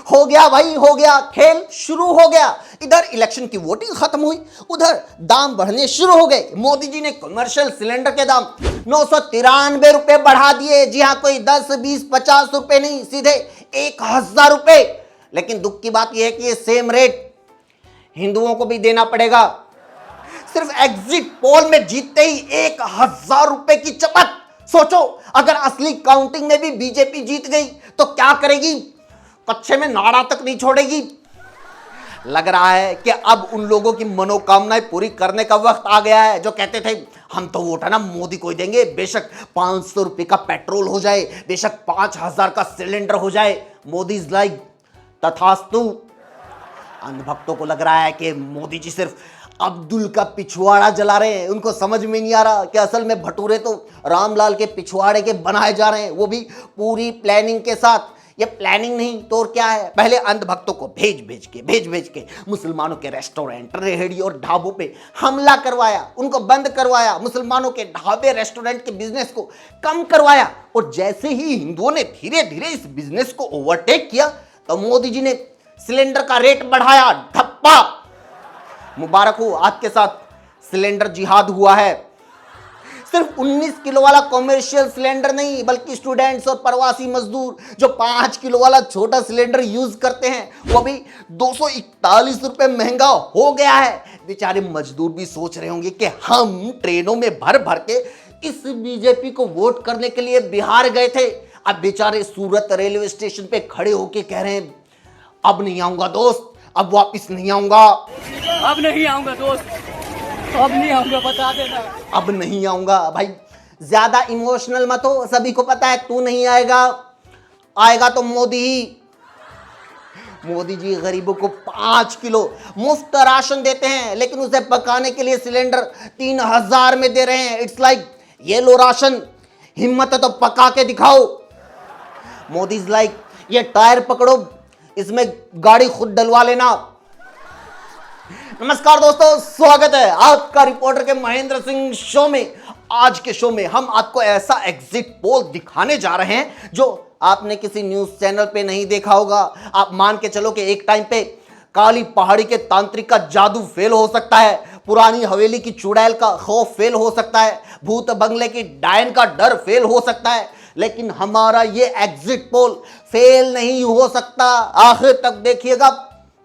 हो गया भाई, हो गया, खेल शुरू हो गया। इधर इलेक्शन की वोटिंग खत्म हुई, उधर दाम बढ़ने शुरू हो गए। मोदी जी ने कमर्शियल सिलेंडर के दाम 993 रुपए बढ़ा दिए। जी हाँ, कोई 10, 20, 50 रुपए नहीं, सीधे 1000 रुपए। लेकिन दुख की बात यह है कि ये सेम रेट हिंदुओं को भी देना पड़ेगा। सिर्फ एग्जिट पोल में जीतते ही 1000 रुपए की चपत। सोचो, अगर असली काउंटिंग में भी बीजेपी जीत गई तो क्या करेगी? कच्चे में नाड़ा तक नहीं छोड़ेगी। लग रहा है कि अब उन लोगों की मनोकामनाएं पूरी करने का वक्त आ गया है जो कहते थे हम तो वोट है ना मोदी को ही देंगे, बेशक 500 रुपए का पेट्रोल हो जाए, बेशक 5000 का सिलेंडर हो जाए। मोदी इज लाइक तथास्तु। अंधभक्तों को लग रहा है कि मोदी जी सिर्फ अब्दुल का पिछवाड़ा जला रहे हैं। उनको समझ में नहीं आ रहा कि असल में भटूरे तो रामलाल के पिछवाड़े के बनाए जा रहे हैं, वो भी पूरी प्लानिंग के साथ। ये प्लानिंग नहीं तो और क्या है? पहले अंधभक्तों को भेज भेज के मुसलमानों के रेस्टोरेंट, रेहड़ी और ढाबों पे हमला करवाया, उनको बंद करवाया, मुसलमानों के ढाबे रेस्टोरेंट के बिजनेस को कम करवाया। और जैसे ही हिंदुओं ने धीरे धीरे इस बिजनेस को ओवरटेक किया तो मोदी जी ने सिलेंडर का रेट बढ़ाया, धप्पा। मुबारक हो, आपके साथ सिलेंडर जिहाद हुआ है। सिर्फ 19 किलो वाला कॉमर्शियल सिलेंडर नहीं, बल्कि स्टूडेंट्स और प्रवासी मजदूर जो 5 किलो वाला छोटा सिलेंडर यूज करते हैं वो भी 241 रुपए महंगा हो गया है। बेचारे मजदूर भी सोच रहे होंगे कि हम ट्रेनों में भर भर के इस बीजेपी को वोट करने के लिए बिहार गए थे, अब बेचारे सूरत रेलवे स्टेशन पे खड़े होके कह रहे हैं अब नहीं आऊंगा दोस्त, अब वापिस नहीं आऊंगा, अब नहीं आऊंगा दोस्त, अब नहीं आऊंगा, बता देना अब नहीं आऊंगा। भाई ज्यादा इमोशनल मत हो, सभी को पता है तू नहीं आएगा, आएगा तो मोदी ही। मोदी जी गरीबों को 5 किलो मुफ्त राशन देते हैं, लेकिन उसे पकाने के लिए सिलेंडर 3000 में दे रहे हैं। इट्स लाइक ये लो राशन, हिम्मत है तो पका के दिखाओ। मोदी इज लाइक ये टायर पकड़ो, इसमें गाड़ी खुद डलवा लेना। नमस्कार दोस्तों, स्वागत है आपका रिपोर्टर के महेंद्र सिंह शो में। आज के शो में हम आपको ऐसा एग्जिट पोल दिखाने जा रहे हैं जो आपने किसी न्यूज चैनल पे नहीं देखा होगा। आप मान के चलो कि एक टाइम पे काली पहाड़ी के तांत्रिक का जादू फेल हो सकता है, पुरानी हवेली की चुड़ैल का खौफ फेल हो सकता है, भूत बंगले की डायन का डर फेल हो सकता है, लेकिन हमारा ये एग्जिट पोल फेल नहीं हो सकता। आखिर तक देखिएगा,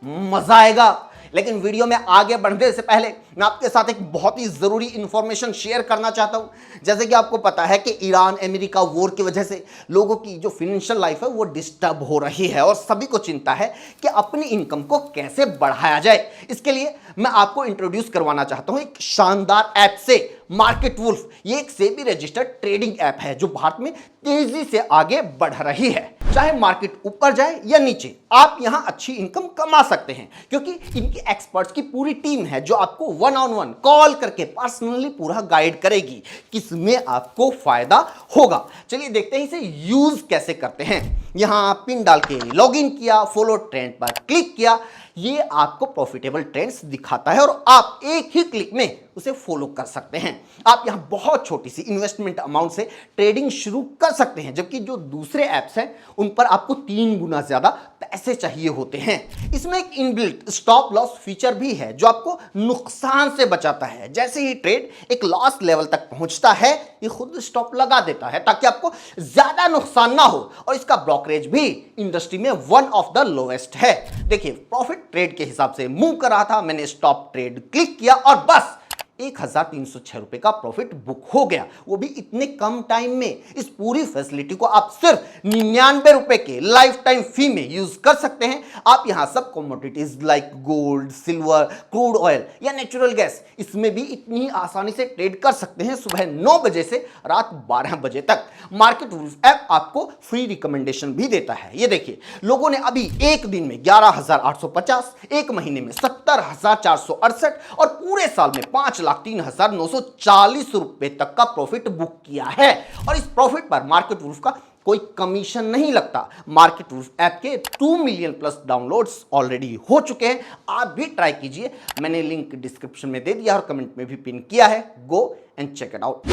मजा आएगा। लेकिन वीडियो में आगे बढ़ने से पहले मैं आपके साथ एक बहुत ही जरूरी इंफॉर्मेशन शेयर करना चाहता हूं। जैसे कि आपको पता है कि ईरान अमेरिका वॉर की वजह से लोगों की जो फाइनेंशियल लाइफ है वो डिस्टर्ब हो रही है और सभी को चिंता है कि अपनी इनकम को कैसे बढ़ाया जाए। इसके लिए मैं आपको इंट्रोड्यूस करवाना चाहता हूं एक शानदार ऐप से, मार्केट वुल्फ। ये एक सेबी रजिस्टर्ड ट्रेडिंग ऐप है जो भारत में तेजी से आगे बढ़ रही है। चाहे मार्केट ऊपर जाए या नीचे, आप यहां अच्छी इनकम कमा सकते हैं क्योंकि इनकी एक्सपर्ट्स की पूरी टीम है जो आपको 1-on-1 कॉल करके पर्सनली पूरा गाइड करेगी किसमें आपको फायदा होगा। चलिए देखते हैं इसे यूज कैसे करते हैं। यहां पिन डाल के लॉगिन किया, फॉलो ट्रेंड पर क्लिक किया, ये आपको प्रॉफिटेबल ट्रेंड्स दिखाता है और आप एक ही क्लिक में उसे फॉलो कर सकते हैं। आप यहां बहुत छोटी सी इन्वेस्टमेंट अमाउंट से ट्रेडिंग शुरू कर सकते हैं, जबकि जो दूसरे ऐप्स हैं उन पर आपको 3 गुना ज्यादा पैसे चाहिए होते हैं। इसमें एक इनबिल्ट स्टॉप लॉस फीचर भी है जो आपको नुकसान से बचाता है। जैसे ही ट्रेड एक लॉस लेवल तक पहुंचता है, ये खुद स्टॉप लगा देता है ताकि आपको ज्यादा नुकसान ना हो। और इसका ब्रोकरेज भी इंडस्ट्री में वन ऑफ द लोएस्ट है। देखिए, प्रॉफिट ट्रेड के हिसाब से मूव कर रहा था, मैंने स्टॉप ट्रेड क्लिक किया और बस 1306 रुपए का प्रॉफिट बुक हो गया, वो भी इतने कम टाइम में। इस पूरी फैसिलिटी को आप सिर्फ 99 रुपए के लाइफ टाइम फी में यूज कर सकते हैं। आप यहां सब commodities like gold, silver, crude oil या नेचुरल गैस, इसमें भी इतनी आसानी से ट्रेड कर सकते हैं सुबह 9 बजे से रात 12 बजे तक। मार्केट वुल्फ ऐप आपको फ्री रिकमेंडेशन भी देता है। ये देखिए, लोगों ने अभी एक दिन में 11,850, एक महीने में 70,468 और पूरे साल में 5,03,940 रुपए तक का प्रॉफिट बुक किया है। और इस प्रॉफिट पर मार्केट वुल्फ का कोई कमीशन नहीं लगता। मार्केट वुल्फ ऐप के 2 मिलियन प्लस डाउनलोड्स ऑलरेडी हो चुके हैं। आप भी ट्राई कीजिए, मैंने लिंक डिस्क्रिप्शन में दे दिया और कमेंट में भी पिन किया है। Go and check it out.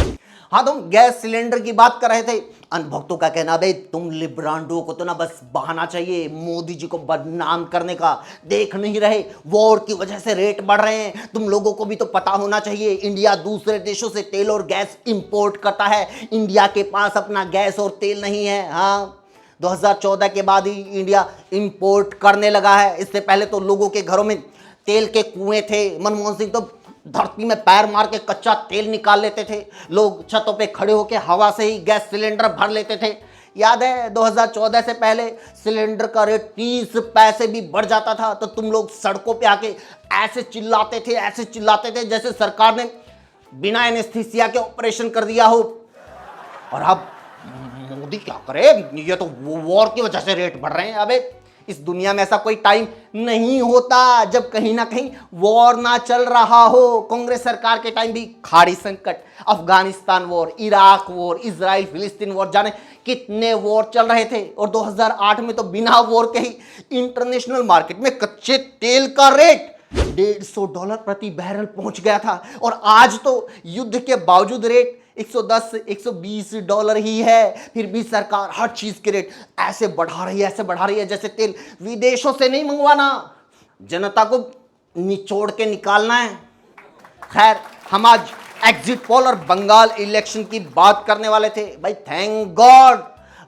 हाँ, तुम गैस सिलेंडर की बात कर रहे थे। अनुभक्तों का कहना भाई तुम लिब्रांडो को तो ना बस बहाना चाहिए मोदी जी को बदनाम करने का। देख नहीं रहे वॉर की वजह से रेट बढ़ रहे हैं। तुम लोगों को भी तो पता होना चाहिए इंडिया दूसरे देशों से तेल और गैस इंपोर्ट करता है। इंडिया के पास अपना गैस और तेल नहीं है। हाँ, 2014 के बाद ही इंडिया इंपोर्ट करने लगा है। इससे पहले तो लोगों के घरों में तेल के कुएं थे। मनमोहन सिंह तो धरती में पैर मार के कच्चा तेल निकाल लेते थे। लोग छतों पे खड़े होकर हवा से ही गैस सिलेंडर भर लेते थे। याद है 2014 से पहले सिलेंडर का रेट 30 पैसे भी बढ़ जाता था तो तुम लोग सड़कों पे आके ऐसे चिल्लाते थे जैसे सरकार ने बिना एनेस्थीसिया के ऑपरेशन कर दिया हो। और अब मोदी क्या करे, ये तो वॉर की वजह से रेट बढ़ रहे हैं। अबे इस दुनिया में ऐसा कोई टाइम नहीं होता जब कहीं ना कहीं वॉर ना चल रहा हो। कांग्रेस सरकार के टाइम भी खाड़ी संकट, Afghanistan war, Iraq war, Israel फिलिस्तीन वॉर, जाने कितने वॉर चल रहे थे। और 2008 में तो बिना वॉर के ही इंटरनेशनल मार्केट में कच्चे तेल का रेट $150 प्रति बैरल पहुंच गया था। और आज तो युद्ध के बावजूद रेट $110-120 ही है। फिर भी सरकार हर चीज के रेट ऐसे बढ़ा रही है जैसे तेल विदेशों से नहीं मंगवाना, जनता को निचोड़ के निकालना है। खैर, हम आज एग्जिट पोल और बंगाल इलेक्शन की बात करने वाले थे। भाई थैंक गॉड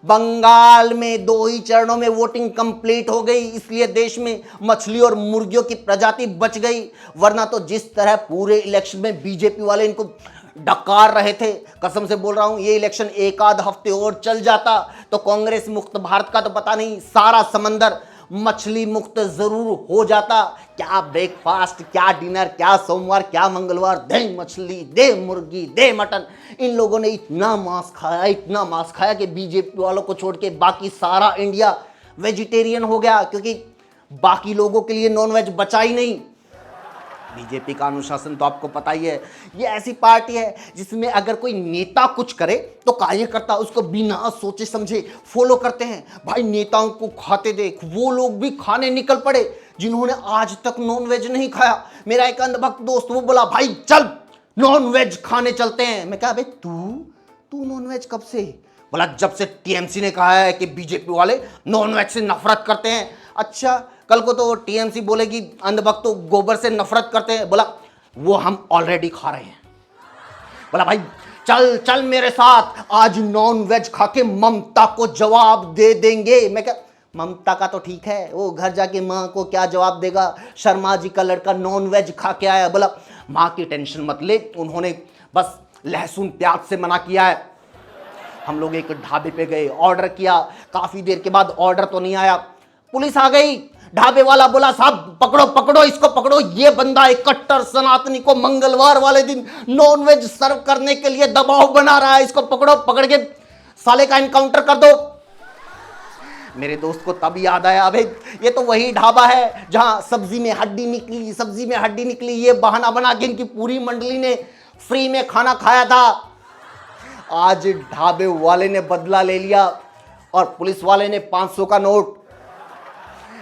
बंगाल में 2 ही चरणों में वोटिंग कंप्लीट हो गई, इसलिए देश में मछली और मुर्गियों की प्रजाति बच गई। वरना तो जिस तरह पूरे इलेक्शन में बीजेपी वाले इनको डकार रहे थे, कसम से बोल रहा हूं ये इलेक्शन एक आध हफ्ते और चल जाता तो कांग्रेस मुक्त भारत का तो पता नहीं सारा समंदर मछली मुक्त जरूर हो जाता। क्या ब्रेकफास्ट, क्या डिनर, क्या सोमवार, क्या मंगलवार, दे मछली, दे मुर्गी, दे मटन। इन लोगों ने इतना मांस खाया कि बीजेपी वालों को छोड़ के बाकी सारा इंडिया वेजिटेरियन हो गया, क्योंकि बाकी लोगों के लिए नॉनवेज बचा ही नहीं। बीजेपी का अनुशासन तो आपको पता ही है। ये ऐसी पार्टी है जिसमें अगर कोई नेता कुछ करे तो कार्यकर्ता उसको बिना सोचे समझे फॉलो करते हैं। भाई नेताओं को खाते देख वो लोग भी खाने निकल पड़े जिन्होंने आज तक नॉनवेज नहीं खाया। मेरा एक अंधभक्त दोस्त वो बोला भाई चल नॉनवेज खाने चलते हैं। मैं कहा भाई तू नॉनवेज कब से? बोला जब से टीएमसी ने कहा है कि बीजेपी वाले नॉनवेज से नफरत करते हैं। अच्छा, कल को तो टीएमसी बोलेगी अंधभक्त तो गोबर से नफरत करते हैं। बोला वो हम ऑलरेडी खा रहे हैं। बोला भाई चल चल मेरे साथ, आज नॉन वेज खा के ममता को जवाब दे देंगे। मैं क्या, ममता का तो ठीक है, वो घर जाके माँ को क्या जवाब देगा। शर्मा जी का लड़का नॉन वेज खा के आया। बोला माँ की टेंशन मत ले, उन्होंने बस लहसुन प्याज से मना किया है। हम लोग एक ढाबे पे गए, ऑर्डर किया, काफी देर के बाद ऑर्डर तो नहीं आया, पुलिस आ गई। ढाबे वाला बोला साहब पकड़ो इसको पकड़ो, ये बंदा एक कट्टर सनातनी को मंगलवार वाले दिन नॉनवेज सर्व करने के लिए दबाव बना रहा है, इसको पकड़ो, पकड़ के साले का इनकाउंटर कर दो। मेरे दोस्त को तब याद आया अबे ये तो वही ढाबा है जहां सब्जी में हड्डी निकली, ये बहाना बना के इनकी पूरी मंडली ने फ्री में खाना खाया था। आज ढाबे वाले ने बदला ले लिया और पुलिस वाले ने 500 का नोट।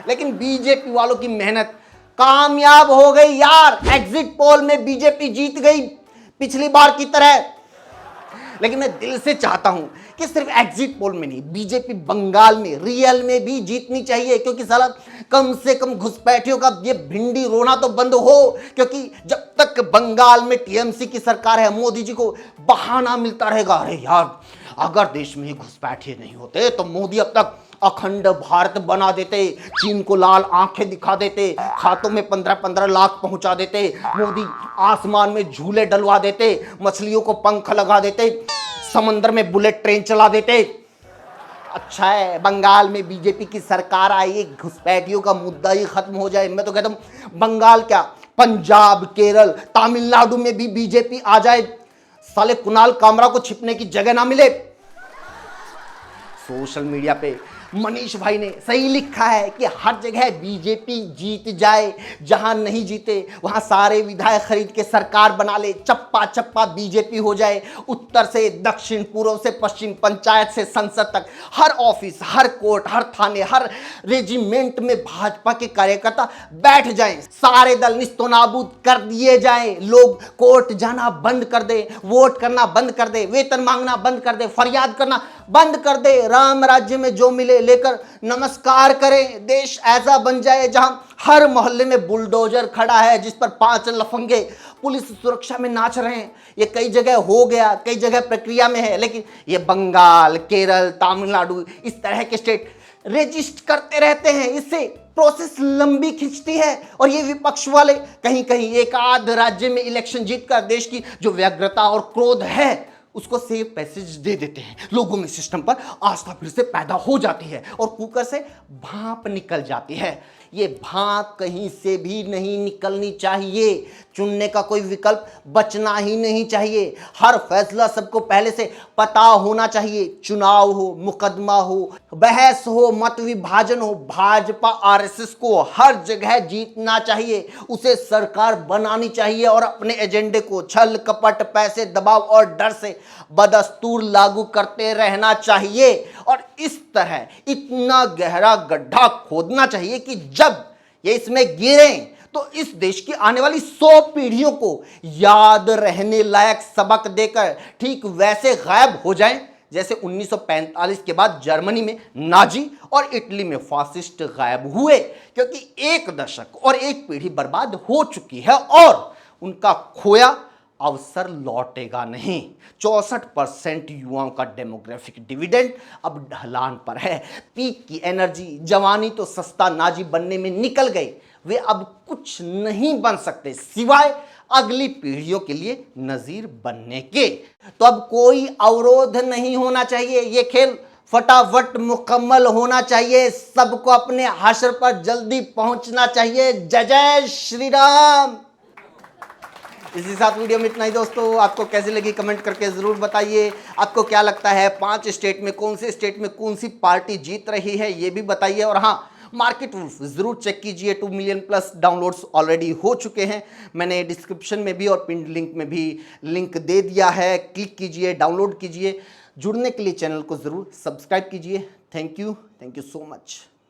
लेकिन बीजेपी वालों की मेहनत कामयाब हो गई यार। एग्जिट पोल में बीजेपी जीत गई पिछली बार की तरह। लेकिन मैं दिल से चाहता हूं कि सिर्फ एग्जिट पोल में नहीं, बीजेपी बंगाल में रियल में भी जीतनी चाहिए, क्योंकि साला कम से कम घुसपैठियों का ये भिंडी रोना तो बंद हो। क्योंकि जब तक बंगाल में टीएमसी की सरकार है, मोदी जी को बहाना मिलता रहेगा। अरे यार अगर देश में घुसपैठिए नहीं होते तो मोदी अब तक अखंड भारत बना देते, चीन को लाल आंखें दिखा देते, खातों में 15-15 लाख पहुंचा देते, मोदी आसमान में झूले डलवा देते, मछलियों को पंख लगा देते, समंदर में बुलेट ट्रेन चला देते। अच्छा है बंगाल में बीजेपी की सरकार आई, घुसपैठियों का मुद्दा ही खत्म हो जाए। मैं तो कहता हूं बंगाल क्या, पंजाब, केरल, तमिलनाडु में भी बीजेपी आ जाए, साले कुणाल कामरा को छिपने की जगह ना मिले। सोशल मीडिया पे मनीष भाई ने सही लिखा है कि हर जगह बीजेपी जीत जाए, जहां नहीं जीते वहां सारे विधायक खरीद के सरकार बना ले, चप्पा चप्पा बीजेपी हो जाए। उत्तर से दक्षिण, पूर्व से पश्चिम, पंचायत से संसद तक, हर ऑफिस, हर कोर्ट, हर थाने, हर रेजिमेंट में भाजपा के कार्यकर्ता बैठ जाएं, सारे दल निस्तो नाबूद कर दिए जाएं, लोग कोर्ट जाना बंद कर दे, वोट करना बंद कर दे, वेतन मांगना बंद कर दे, फरियाद करना बंद कर दे, राम राज्य में जो मिले लेकर नमस्कार करें, देश ऐसा बन जाए जहां हर मोहल्ले में बुलडोजर खड़ा है जिस पर 5 लफंगे पुलिस सुरक्षा में नाच रहे हैं। ये कई जगह हो गया, कई जगह प्रक्रिया में है, लेकिन ये बंगाल, केरल, तमिलनाडु, इस तरह के स्टेट रजिस्ट करते रहते हैं। इससे प्रोसेस लंबी खिंचती है और ये विपक्ष वाले कहीं कहीं एक आध राज्य में इलेक्शन जीतकर देश की जो व्यग्रता और क्रोध है उसको सेफ पैसेज दे देते हैं। लोगों में सिस्टम पर आस्था फिर से पैदा हो जाती है और कुकर से भाप निकल जाती है। ये भाप कहीं से भी नहीं निकलनी चाहिए, चुनने का कोई विकल्प बचना ही नहीं चाहिए। हर फैसला सबको पहले से पता होना चाहिए। चुनाव हो, मुकदमा हो, बहस हो, मत विभाजन हो, भाजपा आरएसएस को हर जगह जीतना चाहिए, उसे सरकार बनानी चाहिए और अपने एजेंडे को छल कपट, पैसे, दबाव और डर से बदस्तूर लागू करते रहना चाहिए। और इस तरह इतना गहरा गड्ढा खोदना चाहिए कि जब ये इसमें गिरें तो इस देश की आने वाली 100 पीढ़ियों को याद रहने लायक सबक देकर ठीक वैसे गायब हो जाएं जैसे 1945 के बाद जर्मनी में नाजी और इटली में फासिस्ट गायब हुए। क्योंकि एक दशक और एक पीढ़ी बर्बाद हो चुकी है और उनका खोया अवसर लौटेगा नहीं। 64% युवाओं का डेमोग्राफिक डिविडेंड अब ढलान पर है। पीक की एनर्जी, जवानी तो सस्ता नाजी बनने में निकल गई, वे अब कुछ नहीं बन सकते सिवाय अगली पीढ़ियों के लिए नजीर बनने के। तो अब कोई अवरोध नहीं होना चाहिए, ये खेल फटाफट मुकम्मल होना चाहिए, सबको अपने हाशिर पर जल्दी पहुंचना चाहिए। जय जय श्री राम। इसी साथ वीडियो में इतना ही दोस्तों। आपको कैसी लगी कमेंट करके ज़रूर बताइए। आपको क्या लगता है 5 स्टेट में कौन से स्टेट में कौन सी पार्टी जीत रही है ये भी बताइए। और हाँ, मार्केट वुल्फ ज़रूर चेक कीजिए। 2 मिलियन प्लस डाउनलोड्स ऑलरेडी हो चुके हैं। मैंने डिस्क्रिप्शन में भी और पिन लिंक में भी लिंक दे दिया है, क्लिक कीजिए, डाउनलोड कीजिए। जुड़ने के लिए चैनल को ज़रूर सब्सक्राइब कीजिए। Thank you so much.